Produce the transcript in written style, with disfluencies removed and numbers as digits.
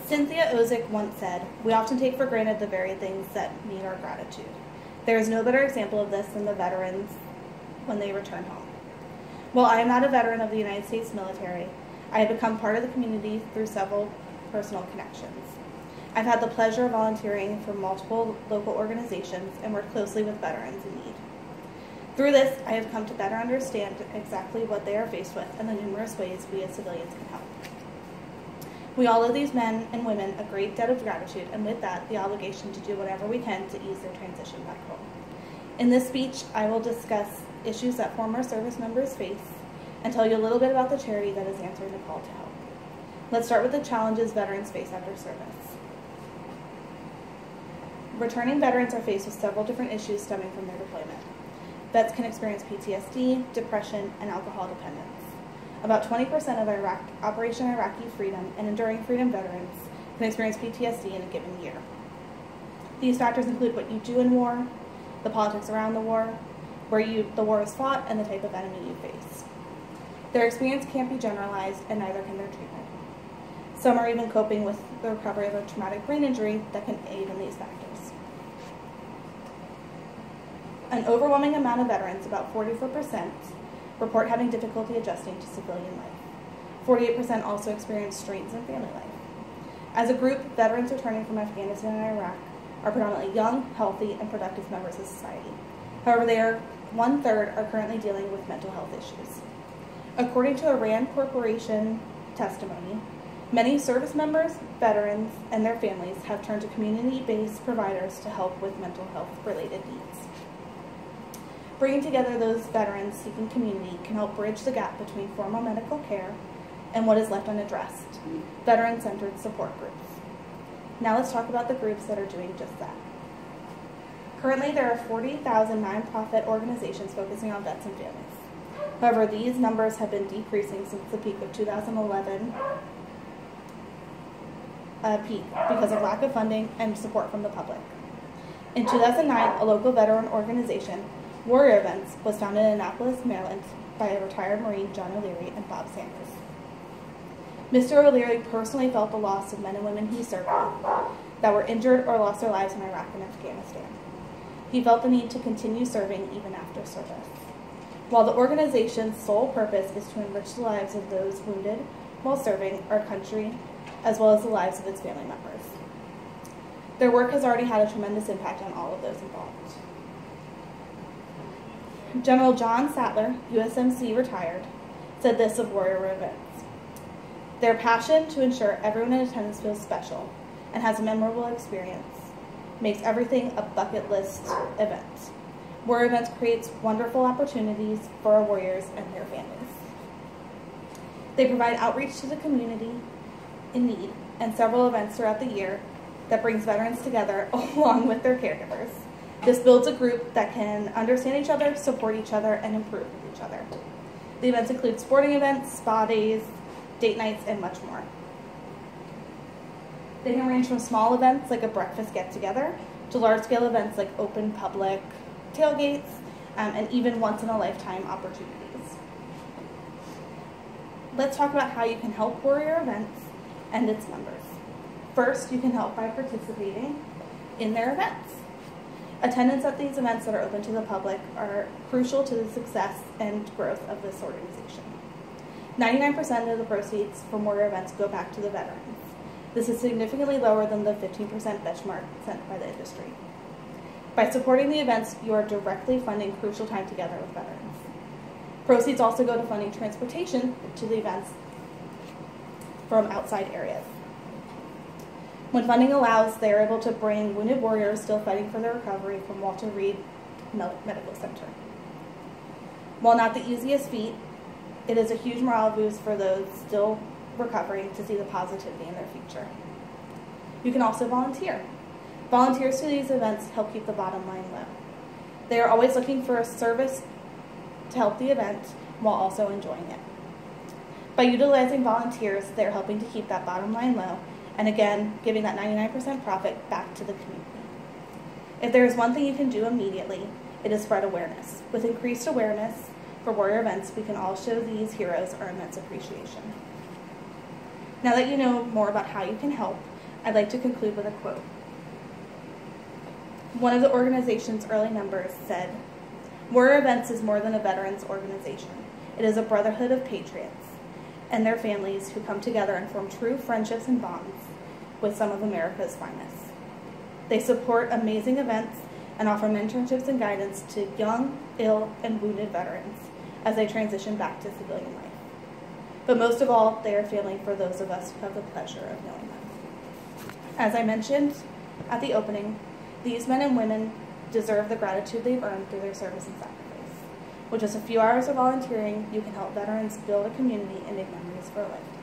Cynthia Ozick once said, "We often take for granted the very things that need our gratitude. There is no better example of this than the veterans when they return home." While I am not a veteran of the United States military, I have become part of the community through several personal connections. I've had the pleasure of volunteering for multiple local organizations and worked closely with veterans in need. Through this, I have come to better understand exactly what they are faced with and the numerous ways we as civilians can help. We all owe these men and women a great debt of gratitude, and with that, the obligation to do whatever we can to ease their transition back home. In this speech, I will discuss issues that former service members face and tell you a little bit about the charity that is answering the call to help. Let's start with the challenges veterans face after service. Returning veterans are faced with several different issues stemming from their deployment. Vets can experience PTSD, depression, and alcohol dependence. About 20% of Operation Iraqi Freedom and Enduring Freedom veterans can experience PTSD in a given year. These factors include what you do in war, the politics around the war, where the war is fought, and the type of enemy you face. Their experience can't be generalized, and neither can their treatment. Some are even coping with the recovery of a traumatic brain injury that can aid in these factors. An overwhelming amount of veterans, about 44%, report having difficulty adjusting to civilian life. 48% also experience strains in family life. As a group, veterans returning from Afghanistan and Iraq are predominantly young, healthy, and productive members of society. However, one-third are currently dealing with mental health issues. According to a RAND Corporation testimony, many service members, veterans, and their families have turned to community-based providers to help with mental health-related needs. Bringing together those veterans seeking community can help bridge the gap between formal medical care and what is left unaddressed, veteran-centered support groups. Now let's talk about the groups that are doing just that. Currently, there are 40,000 nonprofit organizations focusing on vets and families. However, these numbers have been decreasing since the peak of 2011 because of lack of funding and support from the public. In 2009, a local veteran organization, Warrior Events, was founded in Annapolis, Maryland by a retired Marine, John O'Leary, and Bob Sanders. Mr. O'Leary personally felt the loss of men and women he served with that were injured or lost their lives in Iraq and Afghanistan. He felt the need to continue serving even after service. While the organization's sole purpose is to enrich the lives of those wounded while serving our country, as well as the lives of its family members. Their work has already had a tremendous impact on all of those involved. General John Sattler, USMC retired, said this of Warrior Events: "Their passion to ensure everyone in attendance feels special and has a memorable experience makes everything a bucket list event. Warrior Events creates wonderful opportunities for our warriors and their families. They provide outreach to the community in need and several events throughout the year that brings veterans together along with their caregivers. This builds a group that can understand each other, support each other, and improve with each other. The events include sporting events, spa days, date nights, and much more. They can range from small events like a breakfast get-together to large-scale events like open public tailgates and even once-in-a-lifetime opportunities." Let's talk about how you can help Warrior Events and its members. First, you can help by participating in their events. Attendance at these events that are open to the public are crucial to the success and growth of this organization. 99% of the proceeds from Warrior Events go back to the veterans. This is significantly lower than the 15% benchmark set by the industry. By supporting the events, you are directly funding crucial time together with veterans. Proceeds also go to funding transportation to the events from outside areas. When funding allows, they are able to bring wounded warriors still fighting for their recovery from Walter Reed Medical Center. While not the easiest feat, it is a huge morale boost for those still recovering to see the positivity in their future. You can also volunteer. Volunteers to these events help keep the bottom line low. They are always looking for a service to help the event while also enjoying it. By utilizing volunteers, they're helping to keep that bottom line low and again, giving that 99% profit back to the community. If there is one thing you can do immediately, it is spread awareness. With increased awareness for Warrior Events, we can all show these heroes our immense appreciation. Now that you know more about how you can help, I'd like to conclude with a quote. One of the organization's early members said, "Warrior Events is more than a veterans organization. It is a brotherhood of patriots and their families who come together and form true friendships and bonds with some of America's finest. They support amazing events and offer mentorships and guidance to young, ill, and wounded veterans as they transition back to civilian life. But most of all, they are family for those of us who have the pleasure of knowing them." As I mentioned at the opening, these men and women deserve the gratitude they've earned through their service and sacrifice. With just a few hours of volunteering, you can help veterans build a community and make memories for a lifetime.